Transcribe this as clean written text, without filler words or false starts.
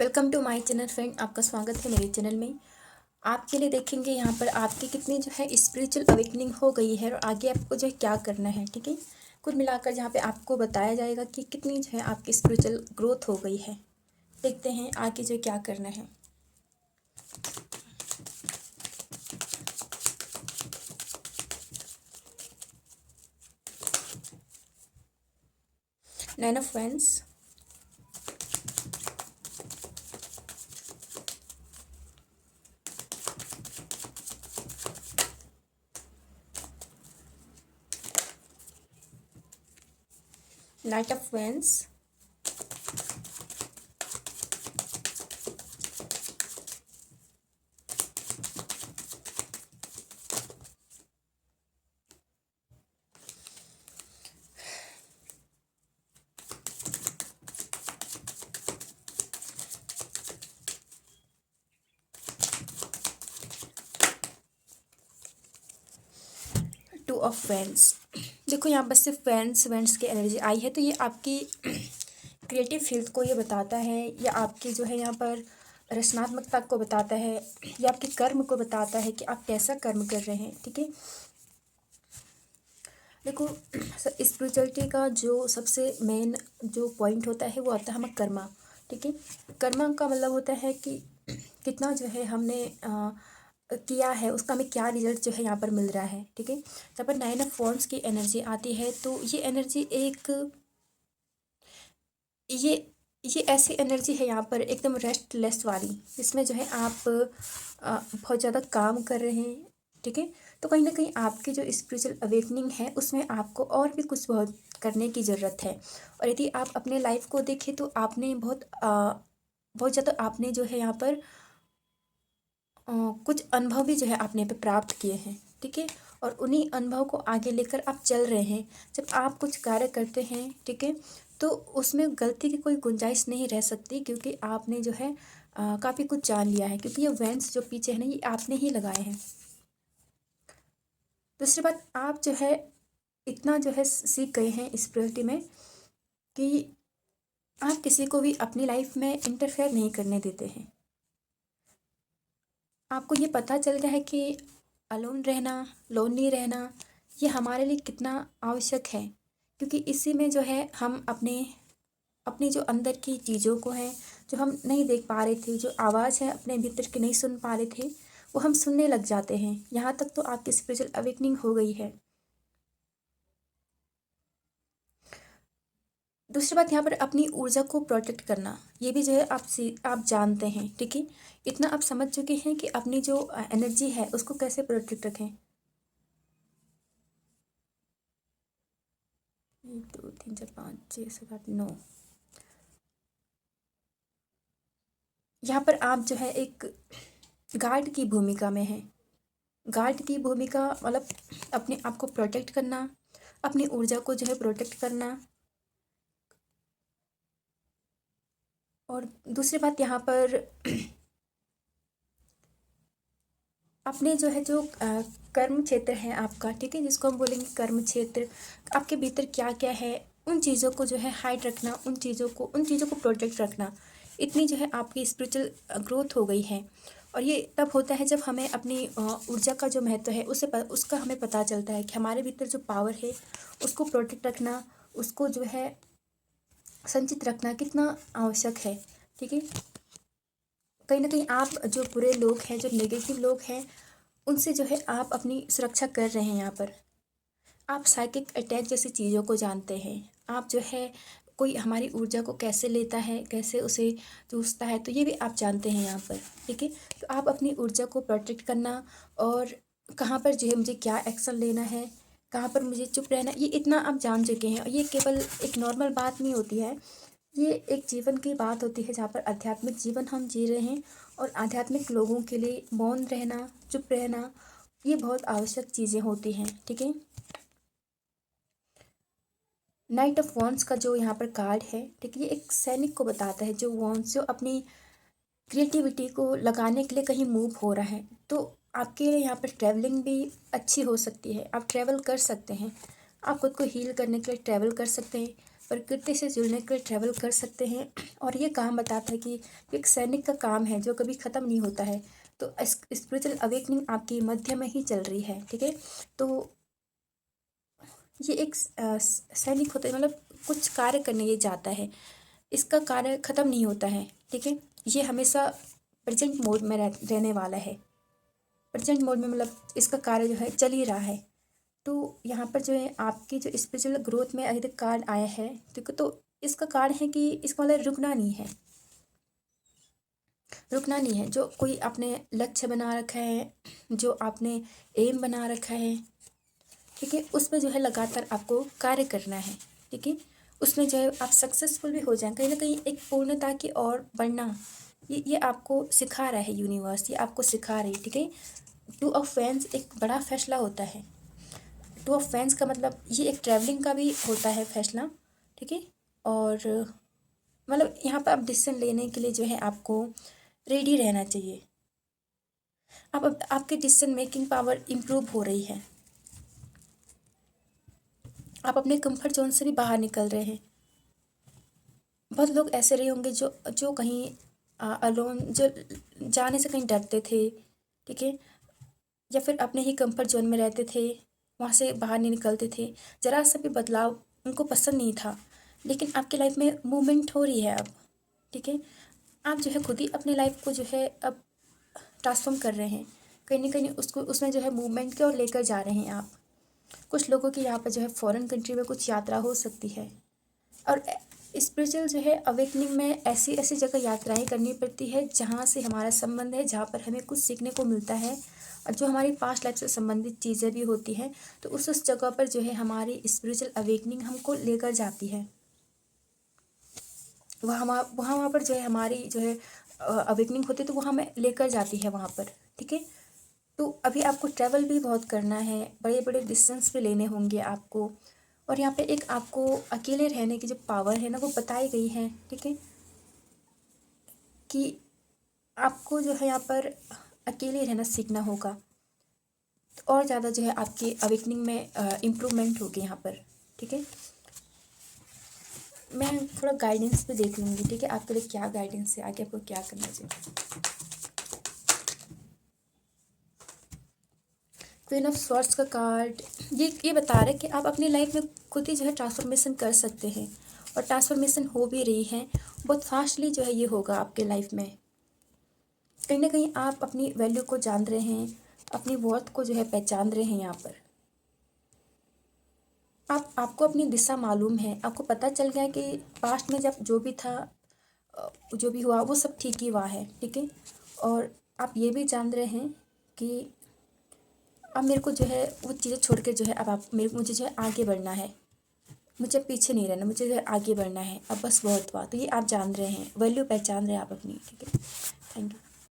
Welcome to my channel friend. आपका स्वागत है मेरे चैनल में। आपके लिए देखेंगे यहाँ पर आपकी कितनी जो है स्पिरिचुअल अवेकनिंग हो गई है और आगे आपको जो है क्या करना है। ठीक है, कुल मिलाकर जहाँ पे आपको बताया जाएगा कि कितनी जो है आपकी स्पिरिचुअल ग्रोथ हो गई है। देखते हैं आगे जो क्या करना है। Nine of wands, night of wands, two of wands. देखो यहाँ बस सिर्फ वैंड्स की एनर्जी आई है, तो ये आपकी क्रिएटिव फील्ड को ये बताता है, या आपकी जो है यहाँ पर रचनात्मकता को बताता है, या आपके कर्म को बताता है कि आप कैसा कर्म कर रहे हैं। ठीक है, देखो स्पिरिचुअलिटी का जो सबसे मेन जो पॉइंट होता है वो आता है हमारा कर्मा। ठीक है, कर्मा का मतलब होता है कि कितना जो है हमने किया है, उसका हमें क्या रिजल्ट जो है यहाँ पर मिल रहा है। ठीक है, जब पर नाइन ऑफ वॉन्ड्स की एनर्जी आती है तो ये एनर्जी ये ये ऐसी एनर्जी है यहाँ पर एकदम रेस्टलेस वाली, जिसमें जो है आप बहुत ज़्यादा काम कर रहे हैं। ठीक है, तो कहीं ना कहीं आपकी जो स्पिरिचुअल अवेकनिंग है उसमें आपको और भी कुछ बहुत करने की ज़रूरत है। और यदि आप अपने लाइफ को देखें तो आपने बहुत ज़्यादा आपने जो है यहाँ पर कुछ अनुभव भी जो है आपने पे प्राप्त किए हैं। ठीक है, और उन्हीं अनुभव को आगे लेकर आप चल रहे हैं। जब आप कुछ कार्य करते हैं, ठीक है, तो उसमें गलती की कोई गुंजाइश नहीं रह सकती, क्योंकि आपने जो है काफ़ी कुछ जान लिया है, क्योंकि ये वेंट्स जो पीछे है ना ये आपने ही लगाए हैं। दूसरी बात, आप जो है इतना जो है सीख गए हैं स्पिरिचुअलिटी में कि आप किसी को भी अपनी लाइफ में इंटरफेयर नहीं करने देते हैं। आपको ये पता चल रहा है कि अलोन रहना, लोनली रहना, ये हमारे लिए कितना आवश्यक है, क्योंकि इसी में जो है हम अपने अपनी जो अंदर की चीज़ों को है, जो हम नहीं देख पा रहे थे, जो आवाज़ है अपने भीतर की नहीं सुन पा रहे थे, वो हम सुनने लग जाते हैं। यहाँ तक तो आपकी स्पिरिचुअल अवेकनिंग हो गई है। दूसरी बात, यहाँ पर अपनी ऊर्जा को प्रोटेक्ट करना, ये भी जो है आप जानते हैं। ठीक है, इतना आप समझ चुके हैं कि अपनी जो एनर्जी है उसको कैसे प्रोटेक्ट रखें। 1 2 3 4 5 6 7 8 9, यहाँ पर आप जो है एक गार्ड की भूमिका में हैं। गार्ड की भूमिका मतलब अपने आप को प्रोटेक्ट करना, अपनी ऊर्जा को जो है प्रोटेक्ट करना। और दूसरी बात यहाँ पर अपने जो है जो कर्म क्षेत्र है आपका, ठीक है, जिसको हम बोलेंगे कर्म क्षेत्र, आपके भीतर क्या क्या है उन चीज़ों को जो है हाइड रखना, उन चीज़ों को प्रोटेक्ट रखना। इतनी जो है आपकी स्पिरिचुअल ग्रोथ हो गई है। और ये तब होता है जब हमें अपनी ऊर्जा का जो महत्व है उसका हमें पता चलता है कि हमारे भीतर जो पावर है उसको प्रोटेक्ट रखना, उसको जो है संचित रखना कितना आवश्यक है। ठीक है, कहीं ना कहीं आप जो बुरे लोग हैं, जो नेगेटिव लोग हैं, उनसे जो है आप अपनी सुरक्षा कर रहे हैं। यहाँ पर आप साइकिक अटैक जैसी चीज़ों को जानते हैं। आप जो है कोई हमारी ऊर्जा को कैसे लेता है, कैसे उसे चूसता है, तो ये भी आप जानते हैं यहाँ पर। ठीक है, तो आप अपनी ऊर्जा को प्रोटेक्ट करना और कहाँ पर जो है मुझे क्या एक्शन लेना है, कहाँ पर मुझे चुप रहना, ये इतना आप जान चुके हैं। और ये केवल एक नॉर्मल बात नहीं होती है, ये एक जीवन की बात होती है जहाँ पर आध्यात्मिक जीवन हम जी रहे हैं। और आध्यात्मिक लोगों के लिए मौन रहना, चुप रहना, ये बहुत आवश्यक चीज़ें होती हैं। ठीक है, नाइट ऑफ वॉन्ड्स का जो यहाँ पर कार्ड है, ठीक है, ये एक सैनिक को बताता है जो वॉन्ड्स जो अपनी क्रिएटिविटी को लगाने के लिए कहीं मूव हो रहा है। तो आपके लिए यहाँ पर ट्रैवलिंग भी अच्छी हो सकती है, आप ट्रैवल कर सकते हैं, आप खुद को हील करने के लिए ट्रैवल कर सकते हैं। प्रकृति से जुड़ने के लिए ट्रैवल कर सकते हैं। और ये काम बताता है कि एक सैनिक का काम है जो कभी ख़त्म नहीं होता है। तो स्पिरिचुअल अवेकनिंग आपकी मध्य में ही चल रही है, ठीक है। तो ये एक सैनिक होता है, मतलब कुछ कार्य करने ये जाता है, इसका कार्य ख़त्म नहीं होता है, ठीक है। ये हमेशा प्रेजेंट मोड में रहने वाला है। प्रेजेंट मोड में मतलब इसका कार्य जो है चल ही रहा है। तो यहाँ पर जो है आपकी जो स्पिरिचुअल ग्रोथ में अभी तक कार्ड आया है, ठीक है। तो इसका कार्ड है कि इसका मतलब रुकना नहीं है, रुकना नहीं है। जो कोई आपने लक्ष्य बना रखा है, जो आपने एम बना रखा है, ठीक है, उसमें जो है लगातार आपको कार्य करना है, ठीक है। उसमें जो है आप सक्सेसफुल भी हो जाएं, कहीं ना कहीं एक पूर्णता की ओर बढ़ना, ये आपको सिखा रहा है यूनिवर्स, ये आपको सिखा रही है, ठीक है। टू ऑफ फैंस एक बड़ा फैसला होता है। टू ऑफ फैंस का मतलब ये एक ट्रैवलिंग का भी होता है फैसला, ठीक है। और मतलब यहाँ पर आप डिसीजन लेने के लिए जो है आपको रेडी रहना चाहिए। अब आपकी डिसीजन मेकिंग पावर इम्प्रूव हो रही है। आप अपने कंफर्ट जोन से भी बाहर निकल रहे हैं। बहुत लोग ऐसे रहे होंगे जो जो कहीं अलोन, जो जाने से कहीं डरते थे, ठीक है, या फिर अपने ही कंफर्ट जोन में रहते थे, वहाँ से बाहर नहीं निकलते थे। ज़रा सा भी बदलाव उनको पसंद नहीं था। लेकिन आपकी लाइफ में मूवमेंट हो रही है अब, ठीक है। आप जो है खुद ही अपने लाइफ को जो है अब ट्रांसफॉर्म कर रहे हैं, कहीं ना कहीं उसको उसमें जो है मूवमेंट की ओर लेकर जा रहे हैं आप। कुछ लोगों की यहाँ पर जो है फॉरेन कंट्री में कुछ यात्रा हो सकती है। और स्पिरिचुअल जो है अवेकनिंग में ऐसी ऐसी जगह यात्राएं करनी पड़ती है जहाँ से हमारा संबंध है, जहाँ पर हमें कुछ सीखने को मिलता है, और जो हमारी पास्ट लाइफ से संबंधित चीज़ें भी होती हैं। तो उस जगह पर जो है हमारी स्पिरिचुअल अवेकनिंग हमको लेकर जाती है। वहाँ पर जो है हमारी जो है अवेकनिंग होती है, तो वो हमें लेकर जाती है वहाँ पर, ठीक है। तो अभी आपको ट्रैवल भी बहुत करना है, बड़े बड़े डिस्टेंस भी लेने होंगे आपको। और यहाँ पे एक आपको अकेले रहने की जो पावर है ना, वो बताई गई है, ठीक है, कि आपको जो है यहाँ पर अकेले रहना सीखना होगा। तो और ज़्यादा जो है आपकी अवेकनिंग में इम्प्रूवमेंट होगी यहाँ पर, ठीक है। मैं थोड़ा गाइडेंस भी देख लूँगी, ठीक है, आपके लिए क्या गाइडेंस है, आगे आपको क्या करना चाहिए। क्वीन ऑफ स्वॉर्ड्स का कार्ड ये बता रहा है कि आप अपनी लाइफ में खुद ही जो है ट्रांसफॉर्मेशन कर सकते हैं, और ट्रांसफॉर्मेशन हो भी रही है। बहुत फास्टली जो है ये होगा आपके लाइफ में। कहीं ना कहीं आप अपनी वैल्यू को जान रहे हैं, अपनी वर्थ को जो है पहचान रहे हैं। यहाँ पर आपको अपनी दिशा मालूम है, आपको पता चल गया कि पास्ट में जब जो भी था, जो भी हुआ वो सब ठीक ही हुआ है, ठीक है। और आप ये भी जान रहे हैं कि अब मेरे को जो है वो चीज़ें छोड़ के जो है अब आप मुझे जो है आगे बढ़ना है, मुझे पीछे नहीं रहना, मुझे जो है आगे बढ़ना है, अब बस बहुत हुआ। तो ये आप जान रहे हैं, वैल्यू पहचान रहे हैं आप अपनी, ठीक है। Thank you.